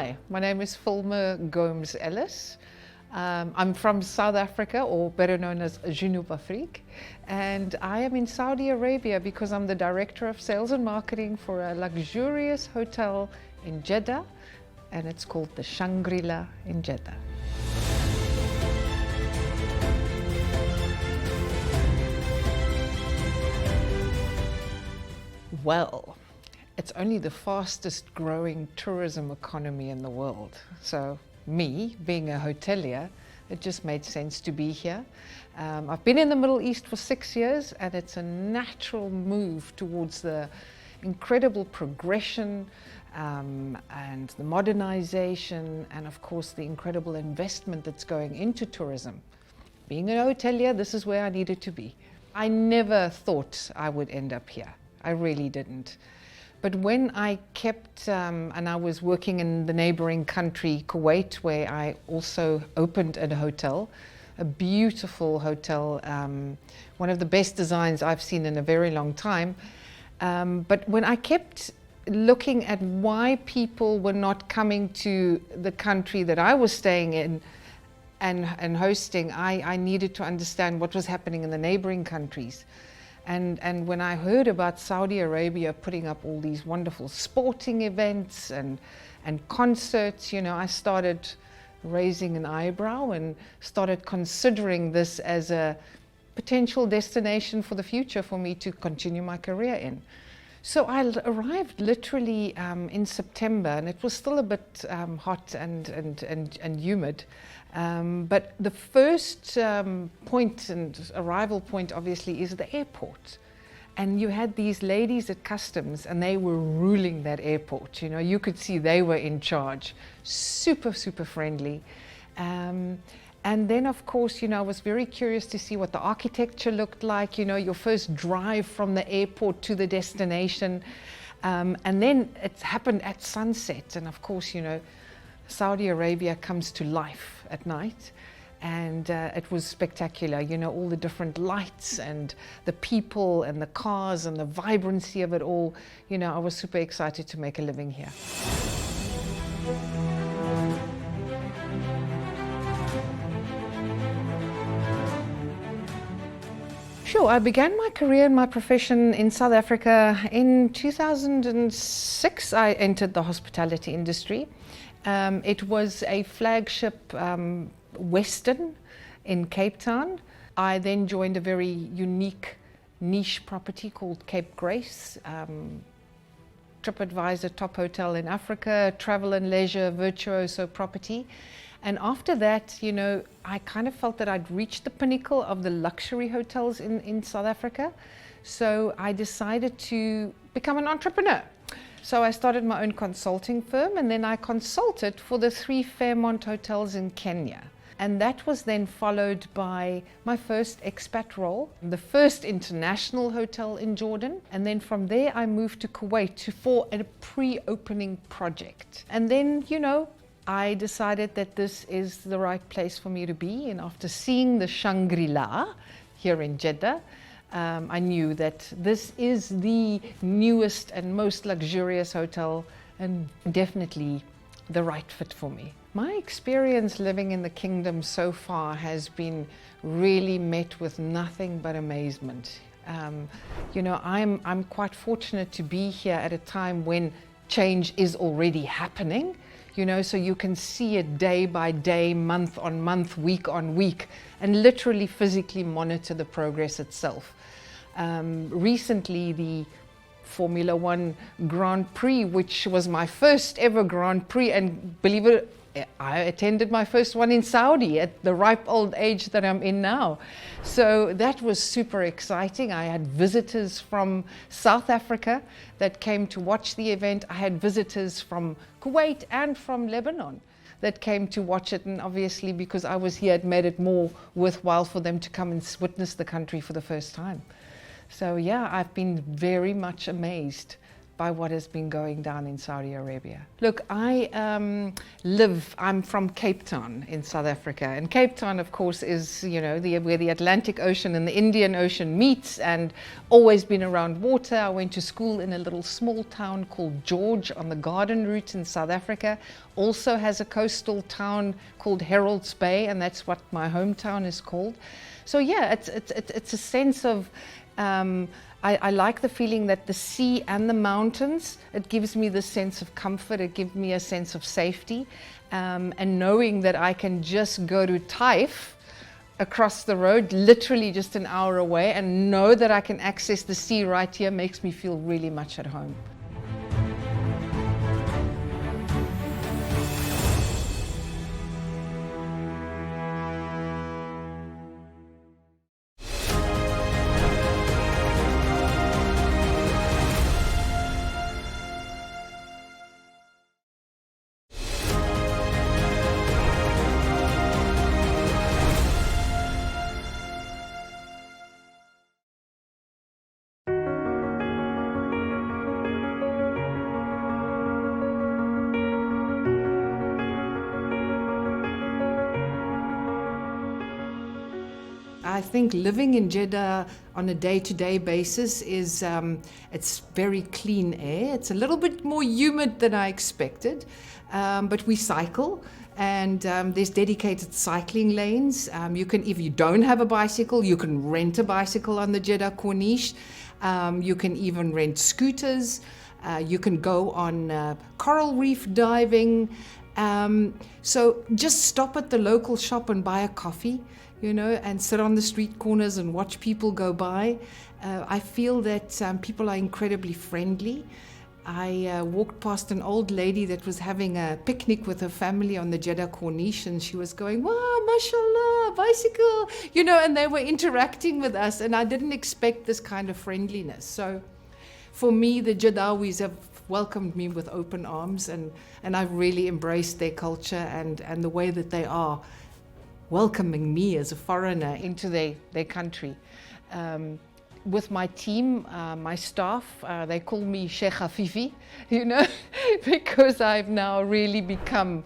Hi, my name is Fulma Gomes Ellis. I'm from South Africa, or better known as Junub Afrique, and I am in Saudi Arabia because I'm the Director of Sales and Marketing for a luxurious hotel in Jeddah, and it's called the Shangri-La in Jeddah. Well, it's only the fastest growing tourism economy in the world. So me, being a hotelier, it just made sense to be here. I've been in the Middle East for 6 years, and it's a natural move towards the incredible progression and the modernization, and of course the incredible investment that's going into tourism. Being a hotelier, this is where I needed to be. I never thought I would end up here. I really didn't. But when I kept, and I was working in the neighboring country, Kuwait, where I also opened a hotel, a beautiful hotel, one of the best designs I've seen in a very long time. But when I kept looking at why people were not coming to the country that I was staying in and hosting, I needed to understand what was happening in the neighboring countries. And when I heard about Saudi Arabia putting up all these wonderful sporting events and concerts, you know, I started raising an eyebrow and started considering this as a potential destination for the future for me to continue my career in. So I arrived literally in September, and it was still a bit hot and humid. But the first point and arrival point obviously is the airport. And you had these ladies at customs, and they were ruling that airport. You know, you could see they were in charge. Super, super friendly. And then, of course, you know, I was very curious to see what the architecture looked like, you know, your first drive from the airport to the destination. And then it happened at sunset. And of course, you know, Saudi Arabia comes to life at night. And it was spectacular, you know, all the different lights and the people and the cars and the vibrancy of it all. You know, I was super excited to make a living here. Sure, I began my career in my profession in South Africa. In 2006, I entered the hospitality industry. It was a flagship Western in Cape Town. I then joined a very unique niche property called Cape Grace, TripAdvisor top hotel in Africa, travel and leisure virtuoso property. And after that, you know, I kind of felt that I'd reached the pinnacle of the luxury hotels in South Africa. So I decided to become an entrepreneur. So I started my own consulting firm, and then I consulted for the 3 Fairmont hotels in Kenya. And that was then followed by my first expat role, the first international hotel in Jordan. And then from there, I moved to Kuwait for a pre-opening project. And then, you know, I decided that this is the right place for me to be. And after seeing the Shangri-La here in Jeddah, I knew that this is the newest and most luxurious hotel, and definitely the right fit for me. My experience living in the kingdom so far has been really met with nothing but amazement. You know, I'm quite fortunate to be here at a time when change is already happening. You know, so you can see it day by day, month on month, week on week, and literally physically monitor the progress itself. Recently, the Formula One Grand Prix, which was my first ever Grand Prix, and believe it, I attended my first one in Saudi at the ripe old age that I'm in now. So that was super exciting. I had visitors from South Africa that came to watch the event. I had visitors from Kuwait and from Lebanon that came to watch it. And obviously, because I was here, it made it more worthwhile for them to come and witness the country for the first time. So yeah, I've been very much amazed by what has been going down in Saudi Arabia. Look, I'm from Cape Town in South Africa, and Cape Town, of course, is, where the Atlantic Ocean and the Indian Ocean meets, and always been around water. I went to school in a little small town called George on the Garden Route in South Africa. Also has a coastal town called Herald's Bay, and that's what my hometown is called. So yeah, it's a sense of, I like the feeling that the sea and the mountains, it gives me the sense of comfort, it gives me a sense of safety, and knowing that I can just go to Taif across the road, literally just an hour away, and know that I can access the sea right here makes me feel really much at home. I think living in Jeddah on a day-to-day basis is, it's very clean air. It's a little bit more humid than I expected, but we cycle, and there's dedicated cycling lanes. You can, if you don't have a bicycle, you can rent a bicycle on the Jeddah Corniche. You can even rent scooters. You can go on coral reef diving. So just stop at the local shop and buy a coffee, and sit on the street corners and watch people go by. I feel that people are incredibly friendly. I walked past an old lady that was having a picnic with her family on the Jeddah Corniche, and she was going, wow, mashallah, bicycle, and they were interacting with us, and I didn't expect this kind of friendliness. So for me, the Jeddawis have welcomed me with open arms, and I've really embraced their culture and the way that they are welcoming me as a foreigner into their country. With my team, my staff, they call me Sheikh Afifi, because I've now really become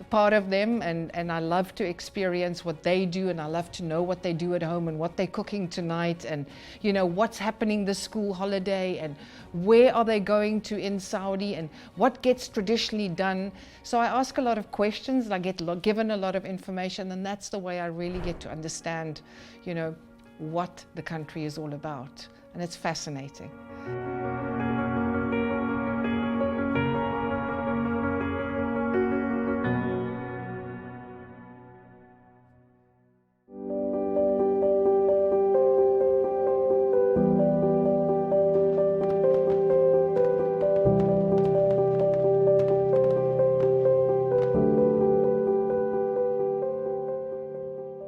part of them, and I love to experience what they do, and I love to know what they do at home and what they're cooking tonight, and what's happening this school holiday, and where are they going to in Saudi, and what gets traditionally done. So I ask a lot of questions, and I get given a lot of information, and that's the way I really get to understand, what the country is all about, and it's fascinating.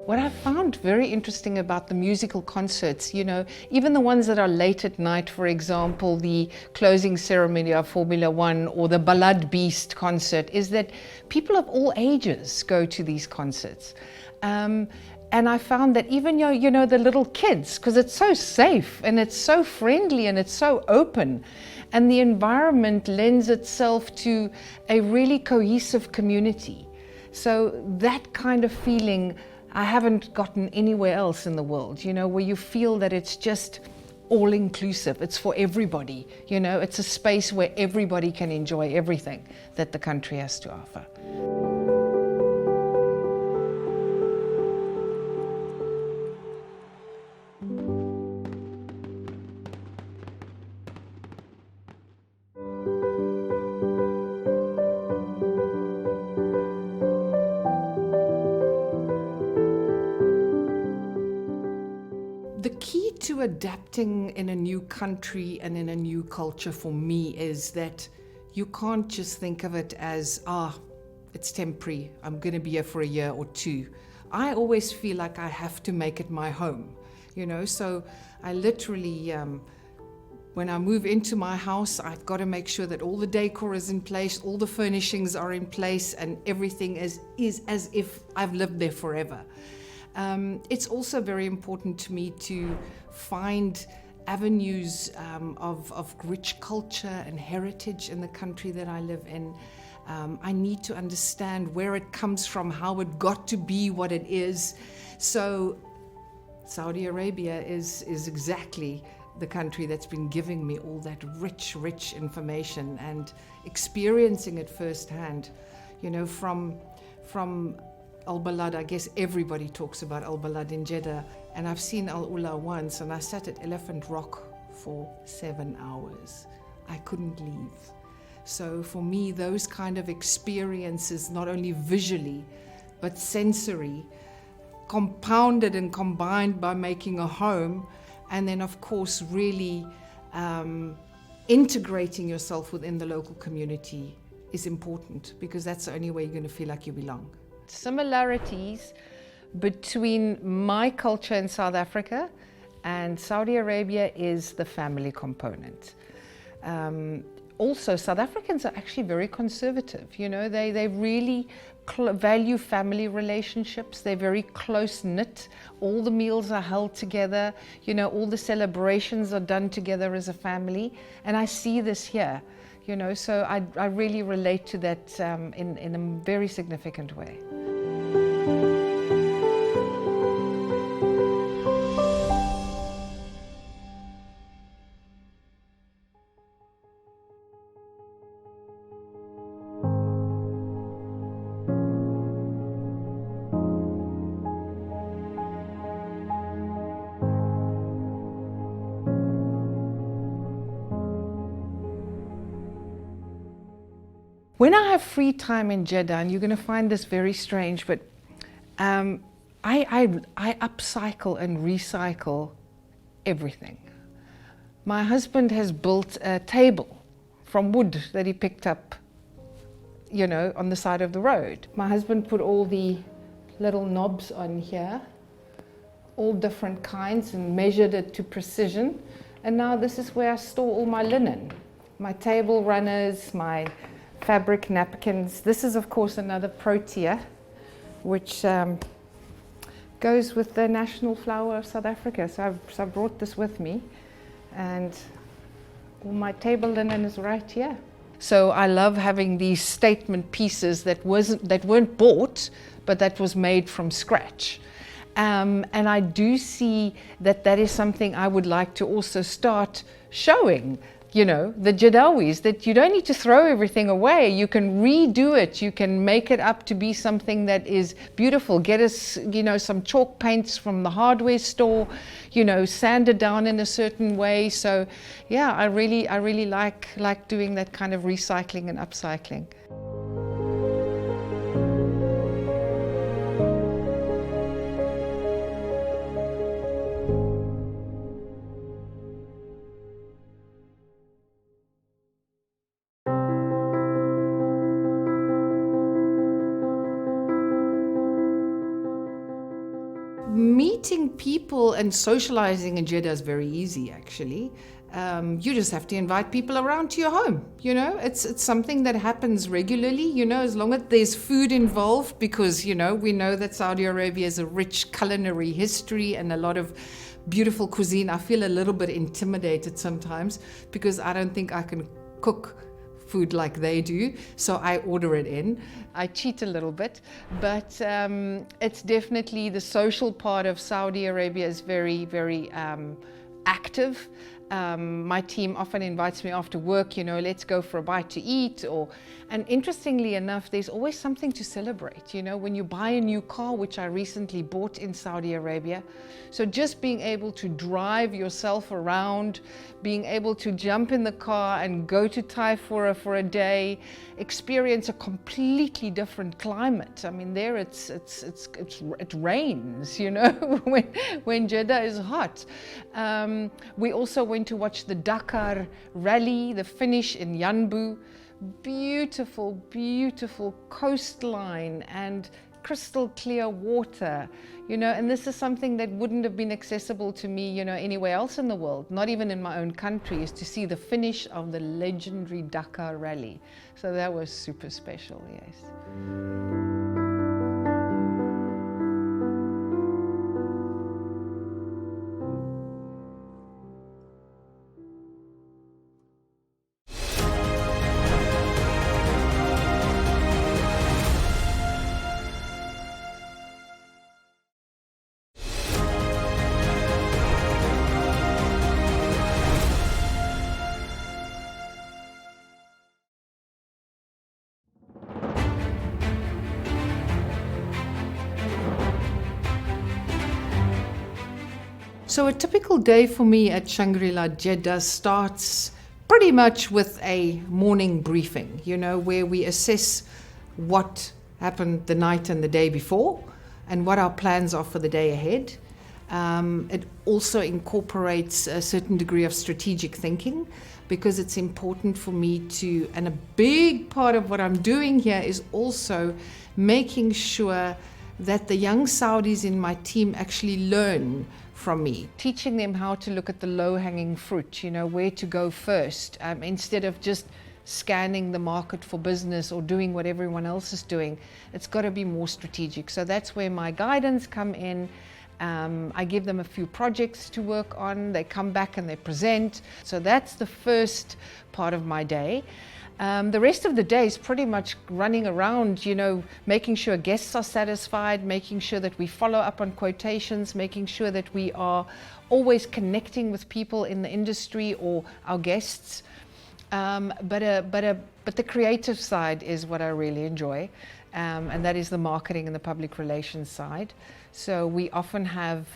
What I found very interesting about the musical concerts, even the ones that are late at night, for example, the closing ceremony of Formula One or the Ballad Beast concert, is that people of all ages go to these concerts. And I found that even, the little kids, because it's so safe and it's so friendly and it's so open, and the environment lends itself to a really cohesive community. So that kind of feeling I haven't gotten anywhere else in the world, where you feel that it's just all inclusive. It's for everybody, it's a space where everybody can enjoy everything that the country has to offer. The key to adapting in a new country and in a new culture for me is that you can't just think of it as, it's temporary, I'm going to be here for a year or two. I always feel like I have to make it my home, so I literally, when I move into my house, I've got to make sure that all the decor is in place, all the furnishings are in place, and everything is as if I've lived there forever. It's also very important to me to find avenues of rich culture and heritage in the country that I live in. I need to understand where it comes from, how it got to be what it is. So Saudi Arabia is exactly the country that's been giving me all that rich information and experiencing it firsthand. You know, from Al Balad, I guess everybody talks about Al Balad in Jeddah, and I've seen Al Ula once, and I sat at Elephant Rock for 7 hours. I couldn't leave. So for me, those kind of experiences, not only visually, but sensory, compounded and combined by making a home, and then of course really integrating yourself within the local community is important, because that's the only way you're going to feel like you belong. Similarities between my culture in South Africa and Saudi Arabia is the family component. Also, South Africans are actually very conservative. You know, they really value family relationships. They're very close-knit. All the meals are held together. You know, all the celebrations are done together as a family. And I see this here, you know, so I really relate to that in a very significant way. When I have free time in Jeddah, and you're going to find this very strange, but I upcycle and recycle everything. My husband has built a table from wood that he picked up, you know, on the side of the road. My husband put all the little knobs on here, all different kinds, and measured it to precision. And now this is where I store all my linen, my table runners, my fabric napkins. This is of course another protea, which goes with the national flower of South Africa. So I've brought this with me, and all my table linen is right here. So I love having these statement pieces that weren't bought, but that was made from scratch. And I do see that is something I would like to also start showing, you know, the Jeddawis, that you don't need to throw everything away. You can redo it. You can make it up to be something that is beautiful. Get us, you know, some chalk paints from the hardware store, you know, sand it down in a certain way. So yeah, I really like doing that kind of recycling and upcycling. Meeting people and socializing in Jeddah is very easy, actually. You just have to invite people around to your home. You know, it's something that happens regularly, you know, as long as there's food involved, because, you know, we know that Saudi Arabia has a rich culinary history and a lot of beautiful cuisine. I feel a little bit intimidated sometimes because I don't think I can cook food like they do, so I order it in. I cheat a little bit, but it's definitely the social part of Saudi Arabia is very active. My team often invites me after work, you know, let's go for a bite to eat, and interestingly enough, there's always something to celebrate, you know, when you buy a new car, which I recently bought in Saudi Arabia. So just being able to drive yourself around, being able to jump in the car and go to Taifura for a day, experience a completely different climate. I mean, there it rains, you know, when Jeddah is hot. We also went to watch the Dakar rally, the finish in Yanbu. Beautiful coastline and crystal clear water, you know, and this is something that wouldn't have been accessible to me, you know, anywhere else in the world, not even in my own country, is to see the finish of the legendary Dakar rally. So that was super special, yes. So a typical day for me at Shangri-La Jeddah starts pretty much with a morning briefing, where we assess what happened the night and the day before and what our plans are for the day ahead. It also incorporates a certain degree of strategic thinking, because it's important for me to, and a big part of what I'm doing here is also making sure that the young Saudis in my team actually learn from me, teaching them how to look at the low-hanging fruit, where to go first, instead of just scanning the market for business or doing what everyone else is doing. It's got to be more strategic. So that's where my guidance come in. I give them a few projects to work on. They come back and they present. So that's the first part of my day. The rest of the day is pretty much running around, making sure guests are satisfied, making sure that we follow up on quotations, making sure that we are always connecting with people in the industry or our guests. But the creative side is what I really enjoy, and that is the marketing and the public relations side. So we often have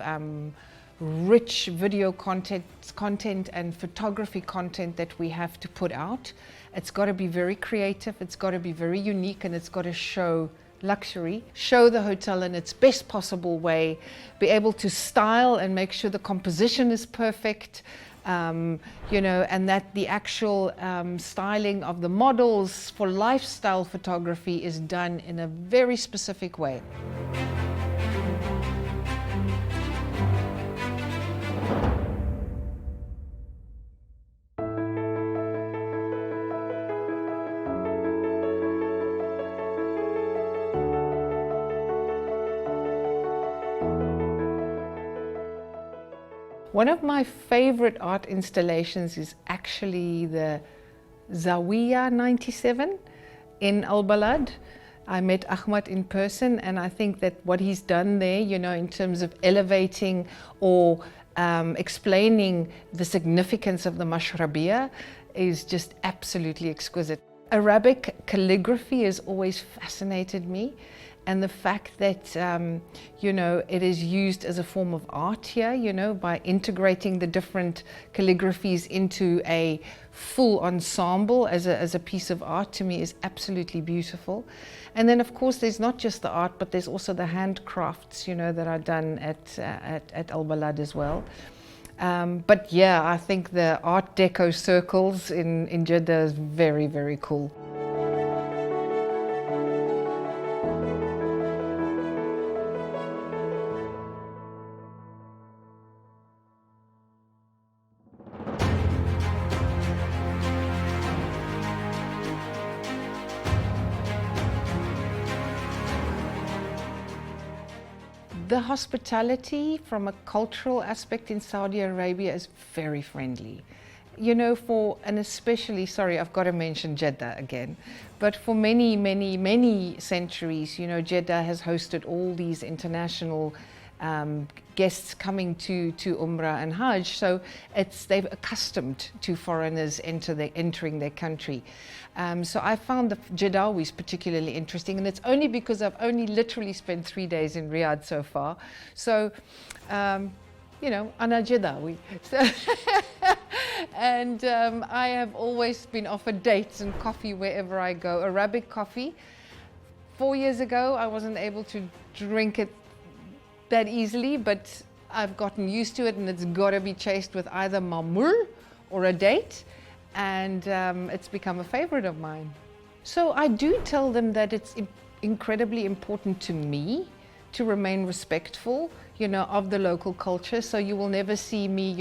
rich video content and photography content that we have to put out. It's got to be very creative, it's got to be very unique, and it's got to show luxury, show the hotel in its best possible way, be able to style and make sure the composition is perfect, and that the actual styling of the models for lifestyle photography is done in a very specific way. One of my favorite art installations is actually the Zawiya 97 in Al Balad. I met Ahmad in person, and I think that what he's done there, in terms of elevating or explaining the significance of the Mashrabiyya is just absolutely exquisite. Arabic calligraphy has always fascinated me. And the fact that, it is used as a form of art here, by integrating the different calligraphies into a full ensemble as a piece of art, to me is absolutely beautiful. And then, of course, there's not just the art, but there's also the handcrafts, that are done at Al Balad as well. But yeah, I think the Art Deco circles in Jeddah is very, very cool. The hospitality from a cultural aspect in Saudi Arabia is very friendly. And especially, sorry, I've got to mention Jeddah again, but for many, many, many centuries, Jeddah has hosted all these international guests coming to Umrah and Hajj, so they've accustomed to foreigners entering their country. So I found the Jeddawis particularly interesting, and it's only because I've only literally spent 3 days in Riyadh so far. So, Ana Jeddawi. And I have always been offered dates and coffee wherever I go. Arabic coffee. 4 years ago, I wasn't able to drink it that easily, but I've gotten used to it, and it's got to be chased with either mamul or a date, and it's become a favorite of mine. So I do tell them that it's incredibly important to me to remain respectful, of the local culture. So you will never see me,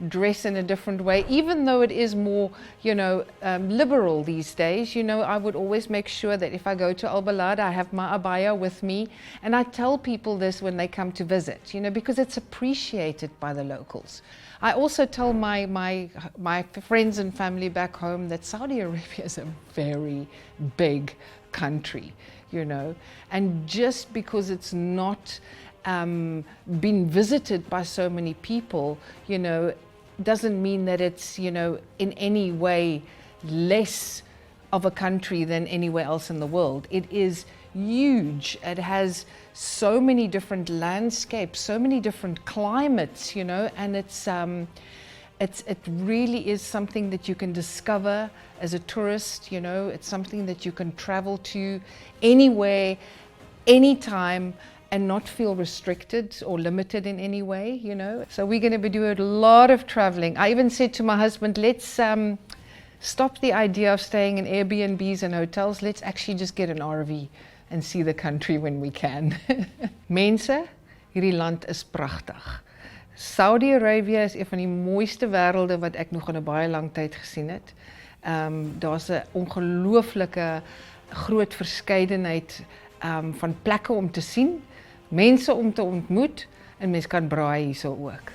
dress in a different way, even though it is more, liberal these days. I would always make sure that if I go to Al Balad, I have my abaya with me. And I tell people this when they come to visit, because it's appreciated by the locals. I also tell my friends and family back home that Saudi Arabia is a very big country, and just because it's not been visited by so many people, doesn't mean that it's, in any way less of a country than anywhere else in the world. It is huge. It has so many different landscapes, so many different climates, you know, and it really is something that you can discover as a tourist, you know. It's something that you can travel to anywhere, anytime, and not feel restricted or limited in any way, you know. So we're going to be doing a lot of traveling. I even said to my husband, let's stop the idea of staying in Airbnbs and hotels. Let's actually just get an RV and see the country when we can. Mense, hierdie land is pragtig. Saudi-Arabië is een van die mooiste wêrelde wat ek nog in 'n baie lang tyd gesien het. Daar's 'n ongelooflike groot verskeidenheid van plekke om te sien, mense om te ontmoet, en mens kan braai hierso ook.